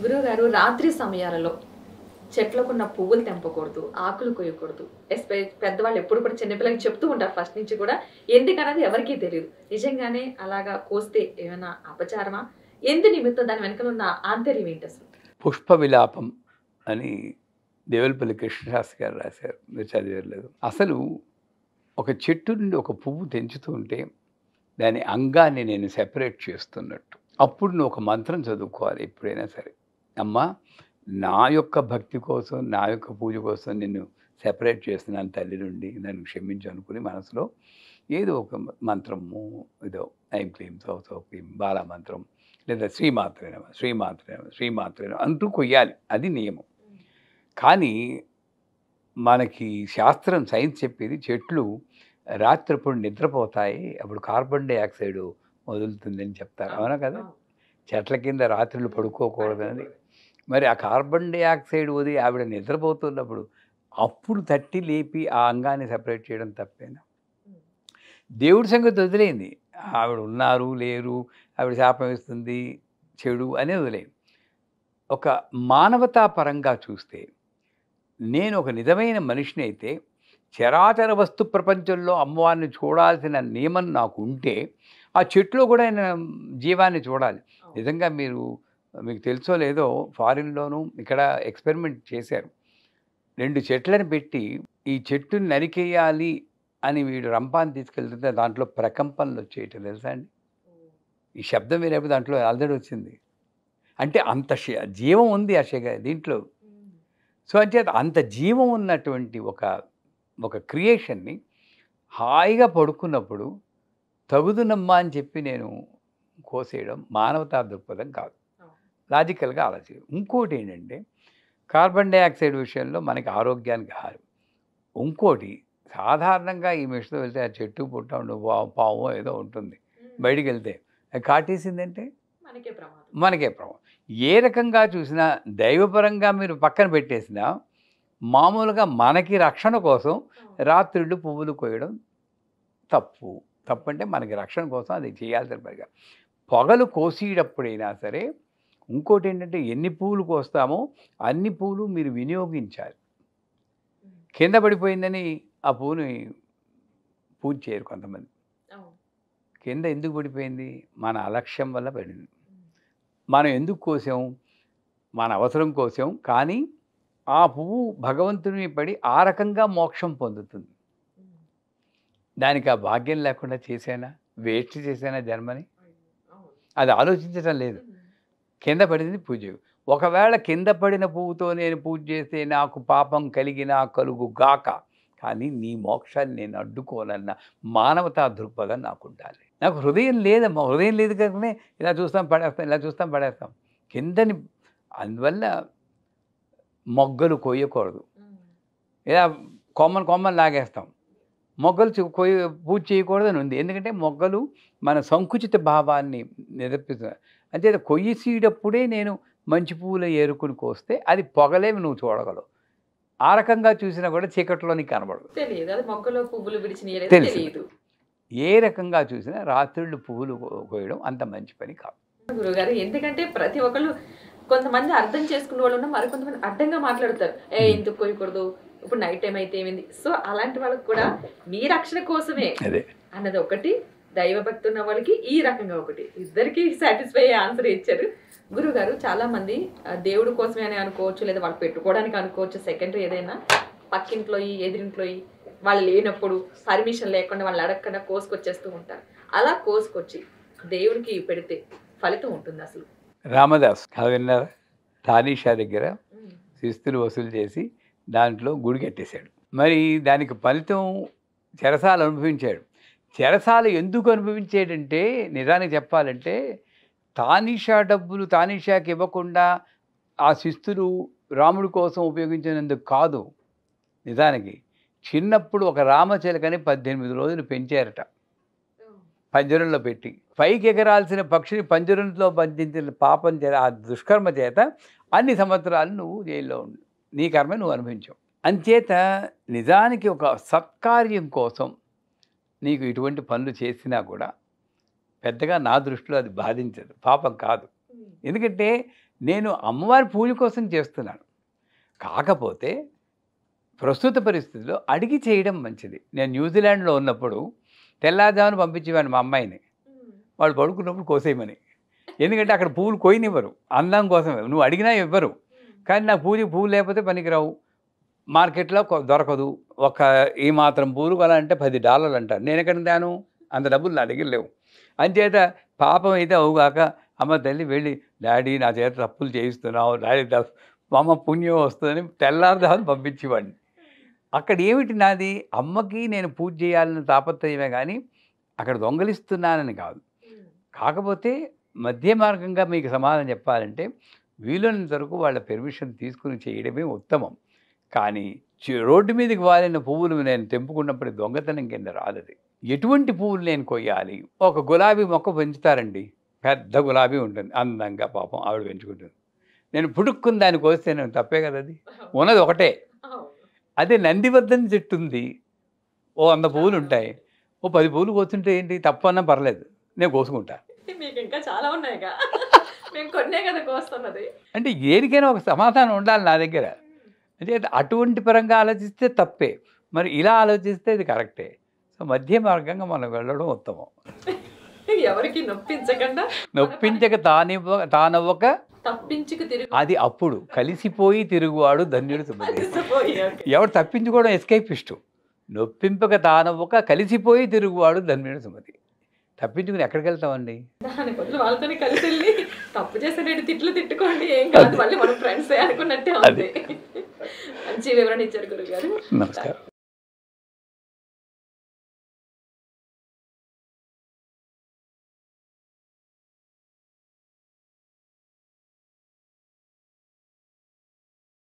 గురువుగారు రాత్రి సమయాలలో చెట్లకున్న పువ్వులు తెంపకూడదు, ఆకులు కొయ్యకూడదు. పెద్దవాళ్ళు ఎప్పుడు కూడా చిన్నపిల్లలకి చెప్తూ ఉంటారు ఫస్ట్ నుంచి కూడా. ఎందుకన్నది ఎవరికీ తెలియదు. నిజంగానే అలాగా కోస్తే ఏమైనా అపచారమా? ఎందు నిమిత్తం దాని వెనకాల ఉన్న ఆంతర్యం ఏంటి అసలు? పుష్ప విలాపం అని దేవులపల్లి కృష్ణశాస్త్రి గారు రాశారు. మీరు చదివేయలేదు. అసలు ఒక చెట్టు నుండి ఒక పువ్వు తెంచుతూ ఉంటే దాని అంగాన్ని నేను సెపరేట్ చేస్తున్నట్టు. అప్పుడు నువ్వు ఒక మంత్రం చదువుకోవాలి ఎప్పుడైనా సరే. అమ్మా, నా యొక్క భక్తి కోసం, నా యొక్క పూజ కోసం నిన్ను సెపరేట్ చేస్తున్నాను తల్లి నుండి, నన్ను క్షమించు అనుకుని మనసులో ఏదో ఒక మంత్రము, ఏదో ఐం క్లీం సౌ సౌ క్లీం బాలా మంత్రం, లేదా శ్రీమాత్రే నమః శ్రీమాత్రే నమః శ్రీమాత్రే నమః అంటూ కొయ్యాలి. అది నియమం. కానీ మనకి శాస్త్రం, సైన్స్ చెప్పేది చెట్లు రాత్రిప్పుడు నిద్రపోతాయి, అప్పుడు కార్బన్ డైఆక్సైడ్ వదులుతుందని చెప్తారు. అవునా కదా? చెట్ల కింద రాత్రులు పడుకోకూడదని. మరి ఆ కార్బన్ డైఆక్సైడ్ వదిలి ఆవిడ నిద్రపోతున్నప్పుడు అప్పుడు తట్టి లేపి ఆ అంగాన్ని సెపరేట్ చేయడం తప్పేనా? దేవుడి సంగతి వదిలేయింది. ఆవిడ ఉన్నారు లేరు, ఆవిడ శాపం ఇస్తుంది చెడు అనేది వదిలేయింది. ఒక మానవతా పరంగా చూస్తే నేను ఒక నిజమైన మనిషిని అయితే చరాచర వస్తు ప్రపంచంలో అమ్మవారిని చూడాల్సిన నియమం నాకు ఉంటే ఆ చెట్లో కూడా ఆయన జీవాన్ని చూడాలి. నిజంగా మీకు తెలుసో లేదో, ఫారిన్లోనూ ఇక్కడ ఎక్స్పెరిమెంట్ చేశారు. 2 చెట్లను పెట్టి ఈ చెట్టుని నరికేయాలి అని వీడు రంపాన్ని తీసుకెళ్తుంటే దాంట్లో ప్రకంపనలు వచ్చేయటం తెలుసా అండి? ఈ శబ్దం వినేప్పుడు దాంట్లో అలజడి వచ్చింది. అంటే అంత జీవం ఉంది ఆ దీంట్లో. సో అంచేత అంత జీవం ఉన్నటువంటి ఒక క్రియేషన్ని హాయిగా పడుకున్నప్పుడు తగుదునమ్మా అని చెప్పి నేను కోసేయడం మానవతా దృక్పథం కాదు. లాజికల్గా ఆలోచించడం. ఇంకోటి ఏంటంటే కార్బన్ డైఆక్సైడ్ విషయంలో మనకి ఆరోగ్యానికి హాని. ఇంకోటి సాధారణంగా ఈ మెషిన్తో వెళ్తే ఆ చెట్టు పుట్ట ఉండు పాము ఏదో ఉంటుంది, బయటికి వెళ్తే అది కాటేసిందంటే మనకే ప్రమాదం. ఏ రకంగా చూసినా దైవపరంగా మీరు పక్కన పెట్టేసినా మామూలుగా మనకి రక్షణ కోసం రాత్రిళ్ళు పువ్వులు కోయడం తప్పు. తప్పంటే మనకి రక్షణ కోసం అది చేయాల్సిన పనిగా. పొగలు కోసేటప్పుడైనా సరే ఇంకోటి ఏంటంటే ఎన్ని పువ్వులు కోస్తామో అన్ని పువ్వులు మీరు వినియోగించాలి. కింద పడిపోయిందని ఆ పువ్వుని పూజ చేయరు కొంతమంది. కింద ఎందుకు పడిపోయింది? మన అలక్ష్యం వల్ల పడింది. మనం ఎందుకు కోసాం? మన అవసరం కోసాం. కానీ ఆ పువ్వు భగవంతుని పడి ఆ రకంగా మోక్షం పొందుతుంది. దానికి ఆ భాగ్యం లేకుండా చేశానా? వేస్ట్ చేశానా జన్మని? అది ఆలోచించటం లేదు. కింద పడింది పూజ. ఒకవేళ కింద పడిన పువ్వుతో నేను పూజ చేస్తే నాకు పాపం కలిగినా కలుగు గాక, కానీ నీ మోక్షాన్ని నేను అడ్డుకోనన్న మానవతా దృక్పథం నాకు ఉండాలి. నాకు హృదయం లేదమ్మా. హృదయం లేదు కనుకనే ఇలా చూస్తాం పడేస్తాం, ఇలా చూస్తాం పడేస్తాం. కిందని అందువల్ల మొగ్గలు కొయ్యకూడదు. ఇలా కొమ్మలు లాగేస్తాం. మొగ్గలు పూజ చేయకూడదని ఉంది. ఎందుకంటే మొగ్గలు మన సంకుచిత భావాన్ని నిరూపిస్తుంది. అంతే కొయ్యేసేటప్పుడే నేను మంచి పువ్వులు ఏరుకుని కోస్తే అది పొగలేమి నువ్వు చూడగలవు. ఆ రకంగా చూసినా కూడా చీకట్లో నీకు కనబడదు. తెలియదు. ఏ రకంగా చూసినా రాత్రిళ్ళు పువ్వులు కోయడం అంత మంచి పని కాదు గురుగారు. ఎందుకంటే ప్రతి ఒక్కళ్ళు కొంతమంది అర్థం చేసుకునే వాళ్ళు ఉన్నా, మరి కొంతమంది అడ్డంగా మాట్లాడతారు. ఎందుకు కోయకూడదు, ఇప్పుడు నైట్ టైం అయితే ఏమైంది. సో అలాంటి వాళ్ళకి కూడా మీ రక్షణ కోసమే అన్నది ఒకటి, దైవభక్తి ఉన్న వాళ్ళకి ఈ రకంగా ఒకటి, ఇద్దరికి సాటిస్ఫై అయ్యే ఆన్సర్ ఇచ్చారు గురుగారు. చాలా మంది దేవుడు కోసమే అని అనుకోవచ్చు, లేదా వాళ్ళు పెట్టుకోవడానికి అనుకోవచ్చు, సెకండరీ ఏదైనా పక్కింట్లో ఎదిరింట్లో వాళ్ళు లేనప్పుడు పర్మిషన్ లేకుండా వాళ్ళు అడగకుండా కోసుకొచ్చేస్తూ ఉంటారు. అలా కోసుకొచ్చి దేవుడికి పెడితే ఫలితం ఉంటుంది అసలు? రామదాస్ కథ విన్నారా? తానీషా దగ్గర శిస్తులు వసూలు చేసి దాంట్లో గుడి కట్టేశాడు. మరి దానికి ఫలితం చెరసాలు అనుభవించాడు. చెరసాలు ఎందుకు అనుభవించాడంటే, నిజానికి చెప్పాలంటే తానీషా డబ్బులు తానీషాకి ఇవ్వకుండా ఆ శిస్తులు రాముడి కోసం ఉపయోగించినందుకు కాదు. నిజానికి చిన్నప్పుడు ఒక రామచిలకని 18 రోజులు పెంచారట పంజరంలో పెట్టి. పైకి ఎగరాల్సిన పక్షిని పంజరంలో బంధించిన పాపం చేత, ఆ దుష్కర్మ చేత అన్ని సంవత్సరాలు నువ్వు జైల్లో ఉండు, నీ కర్మ నువ్వు అనుభవించావు. అంచేత నిజానికి ఒక సత్కార్యం కోసం నీకు ఇటువంటి పనులు చేసినా కూడా పెద్దగా నా దృష్టిలో అది బాధించదు, పాపం కాదు. ఎందుకంటే నేను అమ్మవారి పూజ కోసం చేస్తున్నాను. కాకపోతే ప్రస్తుత పరిస్థితిలో అడిగి చేయడం మంచిది. నేను న్యూజిలాండ్లో ఉన్నప్పుడు తెల్లారుజామున పంపించేవాడిని మా అమ్మాయిని, వాళ్ళు పడుకున్నప్పుడు కోసేయమని. ఎందుకంటే అక్కడ పువ్వులు కోయనివ్వరు, అందం కోసమే. నువ్వు అడిగినా ఇవ్వరు. కానీ నాకు పూజకి పువ్వు లేకపోతే పనికిరావు, మార్కెట్లో దొరకదు. ఒక ఈ మాత్రం పూలు కొనాలంటే $10 అంటారు. నేను ఎక్కడ దాను, అంత డబ్బులు నా దగ్గర లేవు. అంచేత పాపం అయితే అవుగాక అమ్మ తల్లి వెళ్ళి, డాడీ నా చేత తప్పులు చేయిస్తున్నావు, డాడీ మా అమ్మ పుణ్యం వస్తుందని తెల్లారుదామని పంపించేవాడిని. అక్కడ ఏమిటి నాది, అమ్మకి నేను పూజ చేయాలని తాపత్రయమే కానీ అక్కడ దొంగలిస్తున్నానని కాదు. కాకపోతే మధ్య మార్గంగా మీకు సమాధానం చెప్పాలంటే వీలైనంత వరకు వాళ్ళ పెర్మిషన్ తీసుకుని చేయడమే ఉత్తమం. కానీ రోడ్డు మీదకి వాలిన పువ్వులు నేను తెంపుకున్నప్పుడు దొంగతనం కింద రాదది. ఎటువంటి పువ్వులు నేను కొయ్యాలి? ఒక గులాబీ మొక్క పెంచుతారండి, పెద్ద గులాబీ ఉంటుంది, అందంగా పాపం ఆవిడ పెంచుకుంటుంది. నేను పుడుక్కుని దానికి వస్తే నేను తప్పే కదా, అది ఉన్నది ఒకటే. అదే నందివర్ధన్ చెట్టు ఉంది, ఓ 100 పువ్వులు ఉంటాయి, ఓ 10 పువ్వులు కోస్తుంటే ఏంటి, తప్పన్నా పర్లేదు, నేను కోసుకుంటా. మీకు ఇంకా చాలా ఉన్నాయిగా, మేము కొన్నే కదా కోస్తున్నది. అంటే దేనికైనా ఒక సమాధానం ఉండాలి నా దగ్గర. అంటే అటువంటి పరంగా ఆలోచిస్తే తప్పే, మరి ఇలా ఆలోచిస్తే ఇది కరెక్టే. సో మధ్య మార్గంగా మనం వెళ్ళడం ఉత్తమం. ఎవరికి నొప్పించకుండా, నొప్పించక తానవ్వక తప్పించుకు తిరుగు, అది అప్పుడు కలిసిపోయి తిరుగువాడు ధన్యుడు సుమతి. ఎవడు తప్పించుకోవడం ఎస్కేపిస్టు. నొప్పింపక తానవ్వక కలిసిపోయి తిరుగువాడు ధన్యుడు సుమతి. తప్పించుకుని ఎక్కడికి వెళ్తామండి? దాని బదులు వాళ్ళతోనే కలిసి వెళ్ళి తప్పు చేసే తిట్లు తిట్టుకోండి, ఏం కాదు, మళ్ళీ మనం ఫ్రెండ్స్ అనుకున్నట్టే ఉంది. మంచి వివరణ ఇచ్చారు గురుగారు. నమస్కారం.